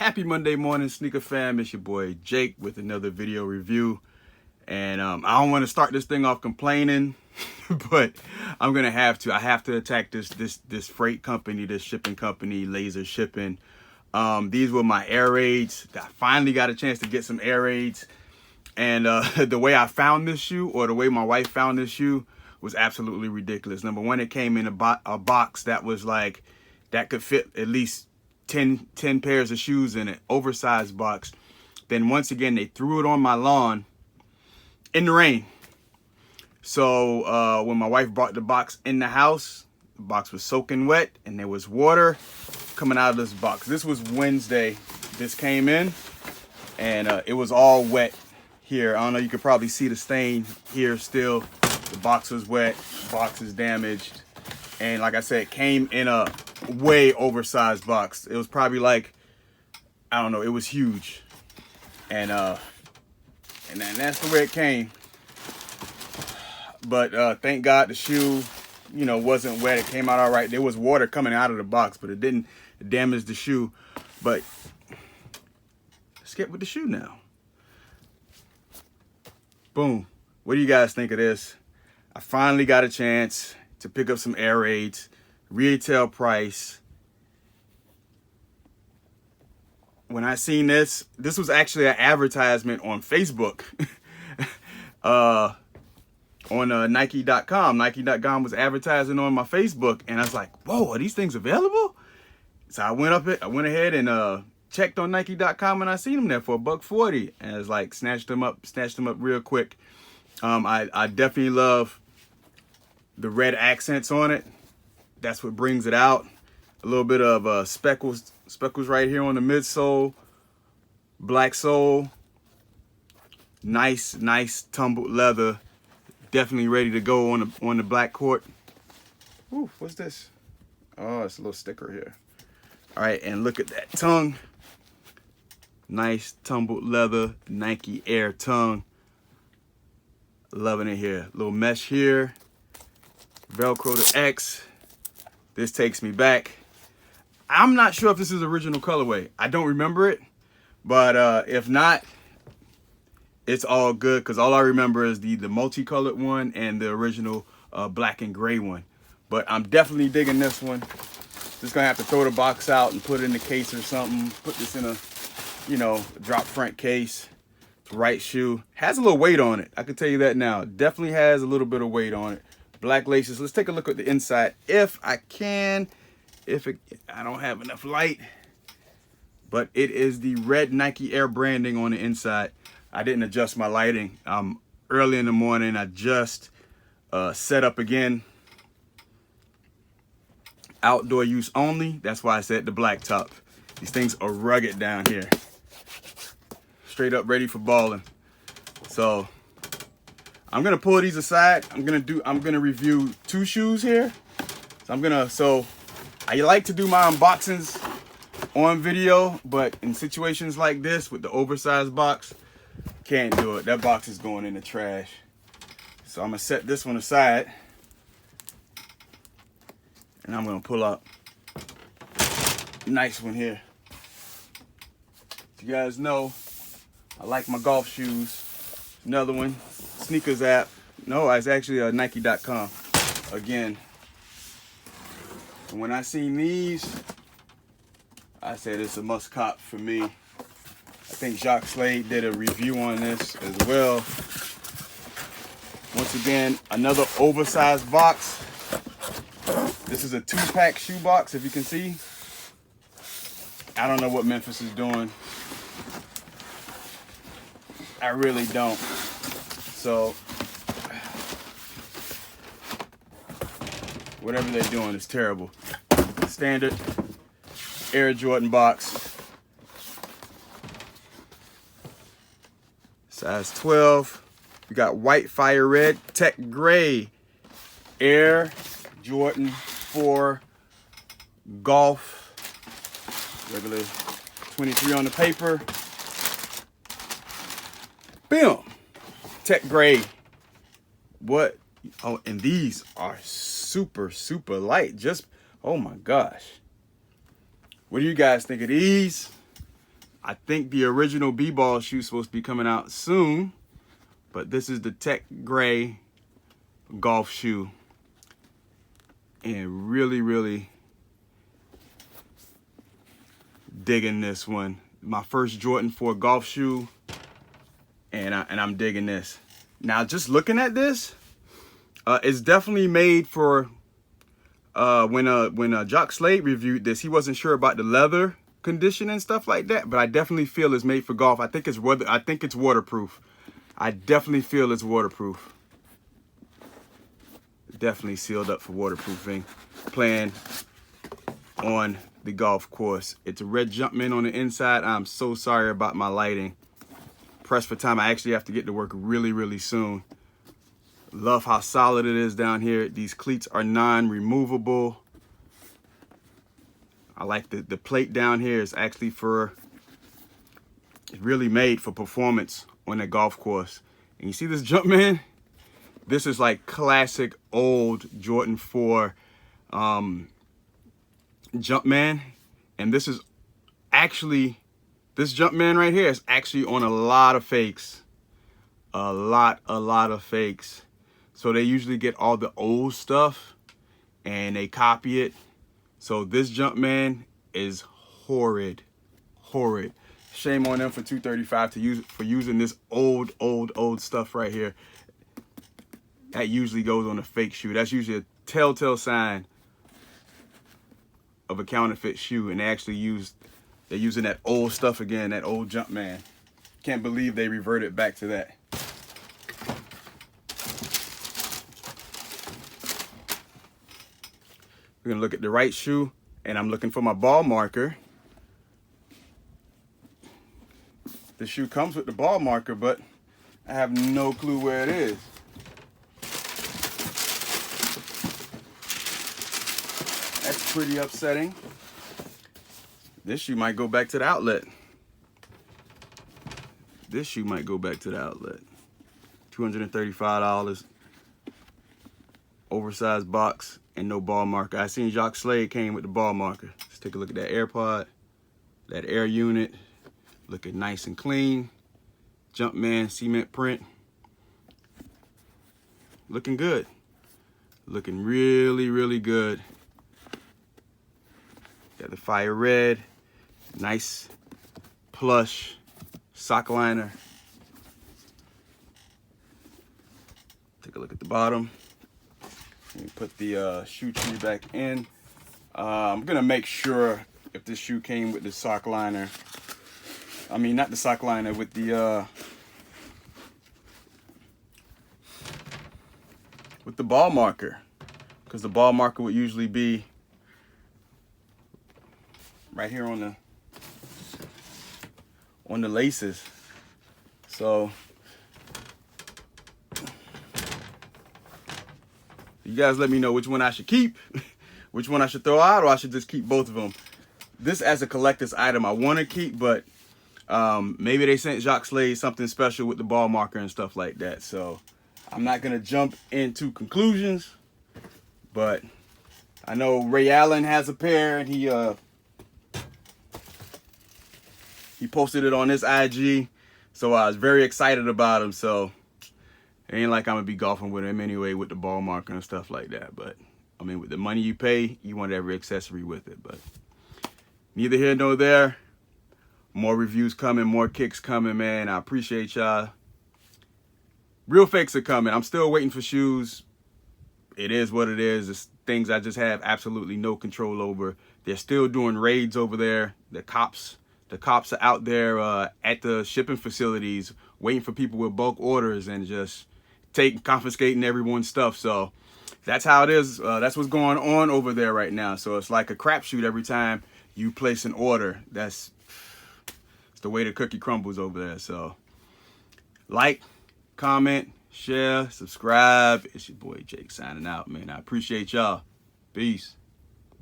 Happy Monday morning, sneaker fam. It's your boy Jake with another video review. And I don't want to start this thing off complaining, but I'm gonna have to. I have to attack this freight company, this shipping company, Laser Shipping. These were my air raids. I finally got a chance to get some air raids. And the way I found this shoe, or the way my wife found this shoe, was absolutely ridiculous. Number one, it came in a box that was like, that could fit at least 10 pairs of shoes in it, oversized box. Then once again, they threw it on my lawn in the rain. So when my wife brought the box in the house, the box was soaking wet and there was water coming out of this box. This was Wednesday. This came in and it was all wet here. I don't know, you could probably see the stain here still. The box was wet, the box is damaged. And like I said, it came in a way oversized box. It was probably like, I don't know, it was huge. And that's the way it came. But thank God the shoe, you know, wasn't wet. It came out all right. There was water coming out of the box, but it didn't damage the shoe. But let's get with the shoe now. Boom. What do you guys think of this? I finally got a chance to pick up some air raids, retail price. When I seen this was actually an advertisement on Facebook. On Nike.com. Nike.com was advertising on my Facebook, and I was like, whoa, are these things available? So I went ahead and checked on Nike.com, and I seen them there for $140, and I was like, snatched them up real quick. I definitely love the red accents on it. That's what brings it out. A little bit of speckles right here on the midsole, black sole. Nice tumbled leather. Definitely ready to go on the black court. Ooh, what's this? Oh, it's a little sticker here. All right, and look at that tongue. Nice tumbled leather Nike Air tongue. Loving it here. Little mesh here. Velcro to X. This takes me back. I'm not sure if this is original colorway. I don't remember it, but if not, it's all good, because all I remember is the multicolored one and the original black and gray one. But I'm definitely digging this one. Just gonna have to throw the box out and put it in the case or something. Put this in a, you know, drop front case. It's the right shoe. Has a little weight on it. I can tell you that now. Definitely has a little bit of weight on it. Black laces. Let's take a look at the inside if I can. I don't have enough light, but it is the red Nike Air branding on the inside. I didn't adjust my lighting. Early in the morning, I just set up again. Outdoor use only. That's why I said the black top. These things are rugged down here. Straight up ready for balling. So I'm gonna pull these aside. I'm gonna review two shoes here. So I like to do my unboxings on video, but in situations like this with the oversized box, can't do it. That box is going in the trash. So I'm gonna set this one aside, and I'm gonna pull out a nice one here. You guys know I like my golf shoes. Another one, Sneakers app. No, it's actually Nike.com. Again, and when I seen these, I said it's a must cop for me. I think Jacques Slade did a review on this as well. Once again, another oversized box. This is a 2-pack shoe box, if you can see. I don't know what Memphis is doing. I really don't. So whatever they're doing is terrible. Standard Air Jordan box. Size 12. We got white, fire red, tech gray, Air Jordan 4 golf. Regular 23 on the paper. Bam! Tech gray. What? Oh, and these are super light. Just, oh my gosh. What do you guys think of these? I think the original B-ball shoe is supposed to be coming out soon, but this is the Tech Gray golf shoe, and really digging this one. My first Jordan 4 golf shoe, and I'm digging this. Now, just looking at this, it's definitely made for. When Jock Slade reviewed this, he wasn't sure about the leather condition and stuff like that, but I definitely feel it's made for golf. I think it's waterproof. I definitely feel it's waterproof. Definitely sealed up for waterproofing. Playing on the golf course. It's a red Jumpman on the inside. I'm so sorry about my lighting. Pressed for time. I actually have to get to work really soon. Love how solid it is down here. These cleats are non-removable. I like the plate down here is actually it's really made for performance on a golf course. And you see this Jumpman? This is like classic old Jordan 4 Jumpman. And this is actually, this Jumpman right here is actually on a lot of fakes. A lot of fakes. So they usually get all the old stuff and they copy it. So this Jumpman is horrid. Shame on them for $235 for using this old stuff right here. That usually goes on a fake shoe. That's usually a telltale sign of a counterfeit shoe, and they're using that old stuff again, that old Jumpman. Can't believe they reverted back to that. We're gonna look at the right shoe, and I'm looking for my ball marker. The shoe comes with the ball marker, but I have no clue where it is. That's pretty upsetting. This shoe might go back to the outlet. This shoe might go back to the outlet. $235. Oversized box and no ball marker. I seen Jock Slade came with the ball marker. Let's take a look at that AirPod, that air unit. Looking nice and clean. Jumpman cement print. Looking good. Looking really good. Got the fire red. Nice plush sock liner. Take a look at the bottom. Let me put the shoe tree back in. I'm gonna make sure if this shoe came with the sock liner. I mean, not the sock liner, with the ball marker, because the ball marker would usually be right here on the laces. So you guys let me know which one I should keep, which one I should throw out, or I should just keep both of them. This as a collector's item I want to keep, but maybe they sent Jock Slade something special with the ball marker and stuff like that. So I'm not going to jump into conclusions, but I know Ray Allen has a pair, and he posted it on his IG. So I was very excited about him. So it ain't like I'm going to be golfing with him anyway with the ball marker and stuff like that. But I mean, with the money you pay, you want every accessory with it. But neither here nor there. More reviews coming, more kicks coming, man. I appreciate y'all. Real fakes are coming. I'm still waiting for shoes. It is what it is. It's things I just have absolutely no control over. They're still doing raids over there. The cops are out there at the shipping facilities waiting for people with bulk orders and just confiscating everyone's stuff. So that's how it is. That's what's going on over there right now. So it's like a crapshoot every time you place an order. It's the way the cookie crumbles over there. So like, comment, share, subscribe. It's your boy Jake signing out, man. I appreciate y'all. Peace.